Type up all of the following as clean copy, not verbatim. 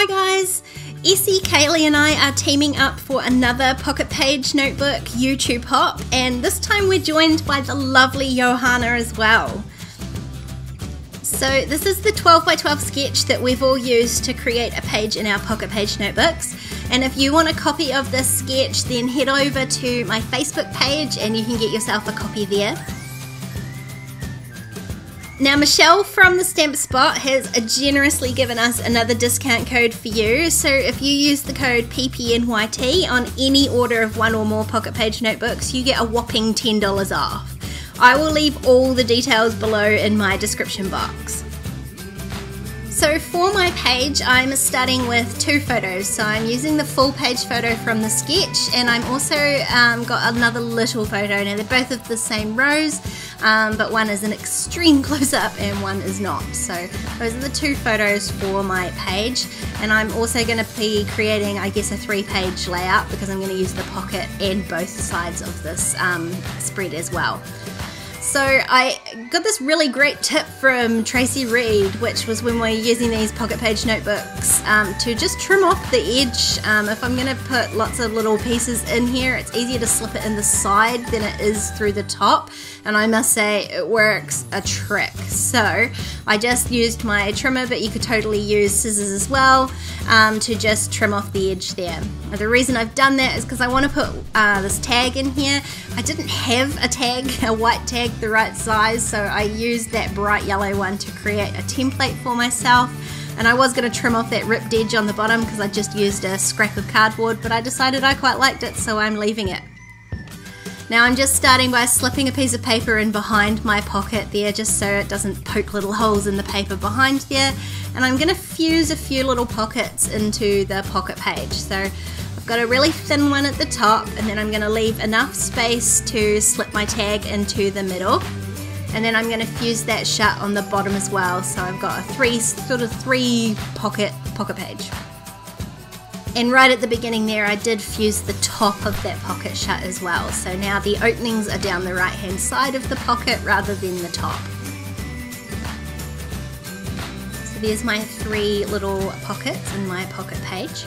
Hi guys! Essie, Caylee and I are teaming up for another Pocket Page Notebook YouTube hop, and this time we're joined by the lovely Johanna as well. So this is the 12 by 12 sketch that we've all used to create a page in our Pocket Page Notebooks, and if you want a copy of this sketch then head over to my Facebook page and you can get yourself a copy there. Now Michelle from the Stamp Spot has generously given us another discount code for you, so if you use the code PPNYT on any order of one or more Pocket Page Notebooks, you get a whopping $10 off. I will leave all the details below in my description box. So for my page, I'm starting with two photos. So I'm using the full page photo from the sketch, and I'm also got another little photo. Now they're both of the same rose, but one is an extreme close-up and one is not. So those are the two photos for my page, and I'm also going to be creating, I guess, a 3-page layout because I'm going to use the pocket and both sides of this spread as well. So I got this really great tip from Tracy Reed, which was when we were using these Pocket Page Notebooks, to just trim off the edge. If I'm going to put lots of little pieces in here, it's easier to slip it in the side than it is through the top, and I must say it works a trick. So I just used my trimmer, but you could totally use scissors as well, to just trim off the edge there. Now, the reason I've done that is because I want to put this tag in here. I didn't have a tag, a white tag the right size, so I used that bright yellow one to create a template for myself, and I was going to trim off that ripped edge on the bottom because I just used a scrap of cardboard, but I decided I quite liked it, so I'm leaving it. Now I'm just starting by slipping a piece of paper in behind my pocket there, just so it doesn't poke little holes in the paper behind there, and I'm going to fuse a few little pockets into the pocket page. So I've got a really thin one at the top, and then I'm going to leave enough space to slip my tag into the middle, and then I'm going to fuse that shut on the bottom as well. So I've got a three pocket page. And right at the beginning there, I did fuse the top of that pocket shut as well. So now the openings are down the right hand side of the pocket rather than the top. So there's my 3 little pockets in my pocket page.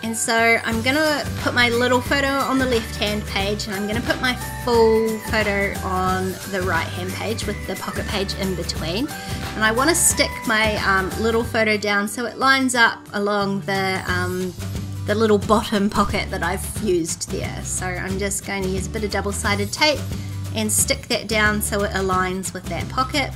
And so I'm going to put my little photo on the left hand page, and I'm going to put my full photo on the right hand page with the pocket page in between. And I want to stick my little photo down so it lines up along the little bottom pocket that I've fused there. So I'm just going to use a bit of double-sided tape and stick that down so it aligns with that pocket.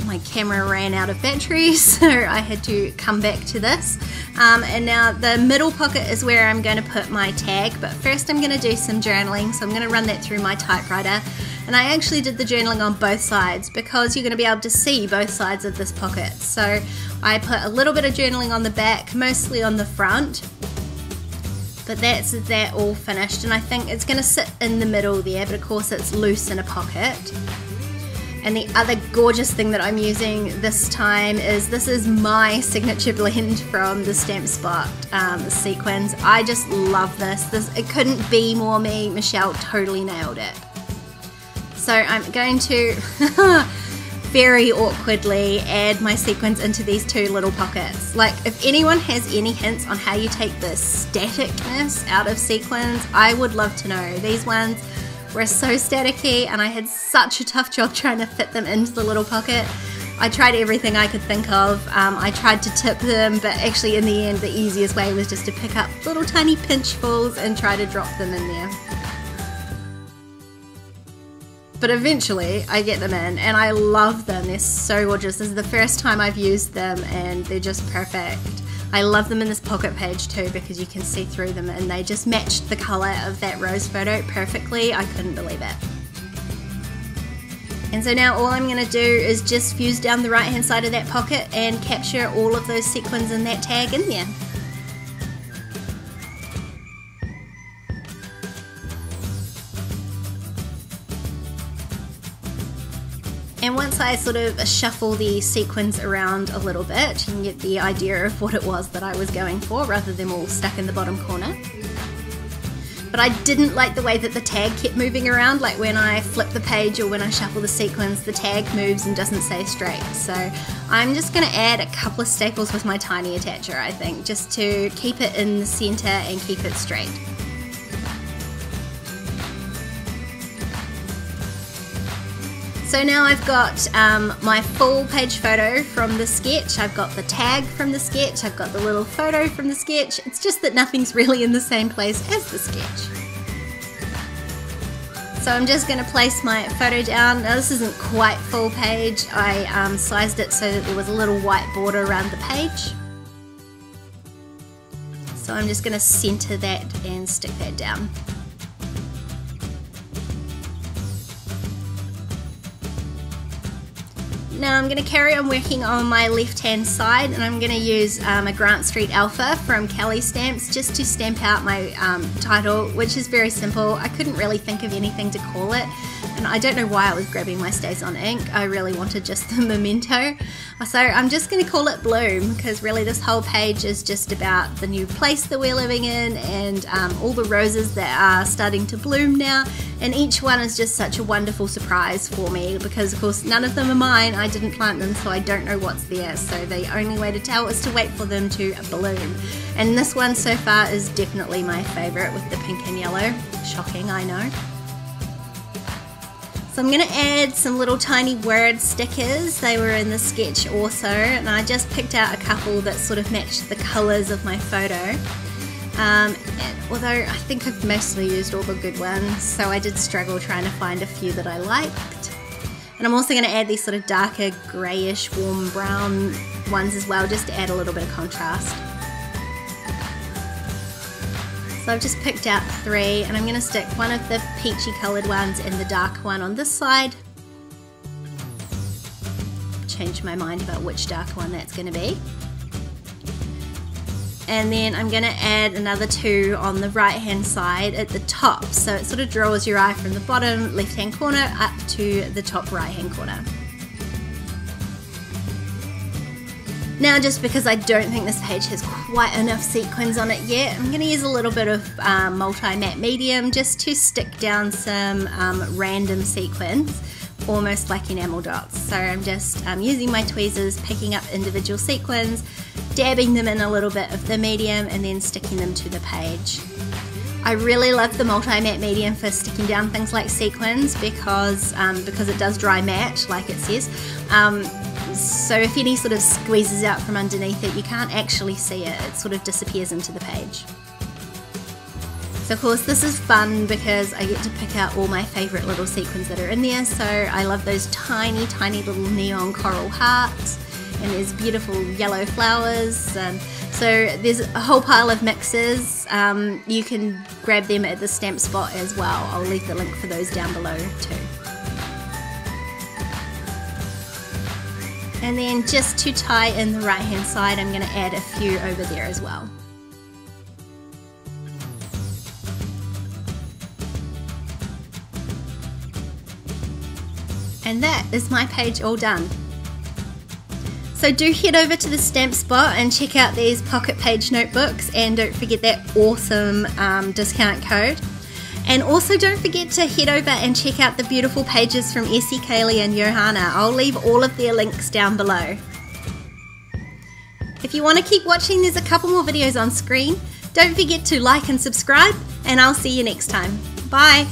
My camera ran out of battery, so I had to come back to this. And now the middle pocket is where I'm going to put my tag, but first I'm going to do some journaling, so I'm going to run that through my typewriter. And I actually did the journaling on both sides because you're going to be able to see both sides of this pocket. So I put a little bit of journaling on the back, mostly on the front, but that's that all finished, and I think it's going to sit in the middle there, but of course it's loose in a pocket. And the other gorgeous thing that I'm using this time is this is my signature blend from the Stamp Spot, the sequins. I just love this. It couldn't be more me. Michelle totally nailed it. So I'm going to very awkwardly add my sequins into these 2 little pockets. Like, if anyone has any hints on how you take the staticness out of sequins, I would love to know. These ones were so staticky, and I had such a tough job trying to fit them into the little pocket. I tried everything I could think of. I tried to tip them, but actually in the end the easiest way was just to pick up little tiny pinchfuls and try to drop them in there. But eventually I get them in, and I love them. They're so gorgeous. This is the first time I've used them, and they're just perfect. I love them in this pocket page too because you can see through them, and they just matched the colour of that rose photo perfectly. I couldn't believe it. And so now all I'm going to do is just fuse down the right hand side of that pocket and capture all of those sequins in that tag in there. And once I sort of shuffle the sequins around a little bit, you can get the idea of what it was that I was going for rather than all stuck in the bottom corner. but I didn't like the way that the tag kept moving around. Like when I flip the page or when I shuffle the sequins, the tag moves and doesn't stay straight. So I'm just going to add a couple of staples with my tiny attacher, I think, just to keep it in the center and keep it straight. So now I've got my full page photo from the sketch, I've got the tag from the sketch, I've got the little photo from the sketch. It's just that nothing's really in the same place as the sketch. So I'm just going to place my photo down. Now this isn't quite full page, I sized it so that there was a little white border around the page. So I'm just going to center that and stick that down. Now I'm going to carry on working on my left hand side, and I'm going to use a Grant Street Alpha from Caylee Stamps just to stamp out my title, which is very simple. I couldn't really think of anything to call it, and I don't know why I was grabbing my StazOn ink. I really wanted just the memento. So I'm just going to call it Bloom, because really this whole page is just about the new place that we're living in and all the roses that are starting to bloom now, and each one is just such a wonderful surprise for me because of course none of them are mine. I didn't plant them, so I don't know what's there, so the only way to tell is to wait for them to bloom. And this one so far is definitely my favourite with the pink and yellow. Shocking, I know. So I'm going to add some little tiny word stickers. They were in the sketch also, and I just picked out a couple that sort of matched the colours of my photo. Although I think I've mostly used all the good ones, so I did struggle trying to find a few that I liked. And I'm also going to add these sort of darker greyish warm brown ones as well, just to add a little bit of contrast. So I've just picked out 3, and I'm going to stick one of the peachy coloured ones and the dark one on this side. Change my mind about which dark one that's going to be. And then I'm going to add another 2 on the right hand side at the top, so it sort of draws your eye from the bottom left hand corner up to the top right hand corner. Now, just because I don't think this page has quite enough sequins on it yet, I'm going to use a little bit of multi-matte medium just to stick down some random sequins, almost like enamel dots. So I'm just using my tweezers, picking up individual sequins, dabbing them in a little bit of the medium, and then sticking them to the page. I really love the multi-matte medium for sticking down things like sequins because it does dry matte, like it says. So if any sort of squeezes out from underneath it, you can't actually see it. It sort of disappears into the page. So of course this is fun because I get to pick out all my favourite little sequins that are in there. So I love those tiny, tiny little neon coral hearts, and there's beautiful yellow flowers. So there's a whole pile of mixes. You can grab them at the Stamp Spot as well. I'll leave the link for those down below too. And then just to tie in the right hand side, I'm going to add a few over there as well. And that is my page all done. So do head over to the Stamp Spot and check out these pocket page notebooks, and don't forget that awesome discount code. And also don't forget to head over and check out the beautiful pages from Essie, Caylee and Johanna. I'll leave all of their links down below. If you want to keep watching, there's a couple more videos on screen. Don't forget to like and subscribe, and I'll see you next time. Bye!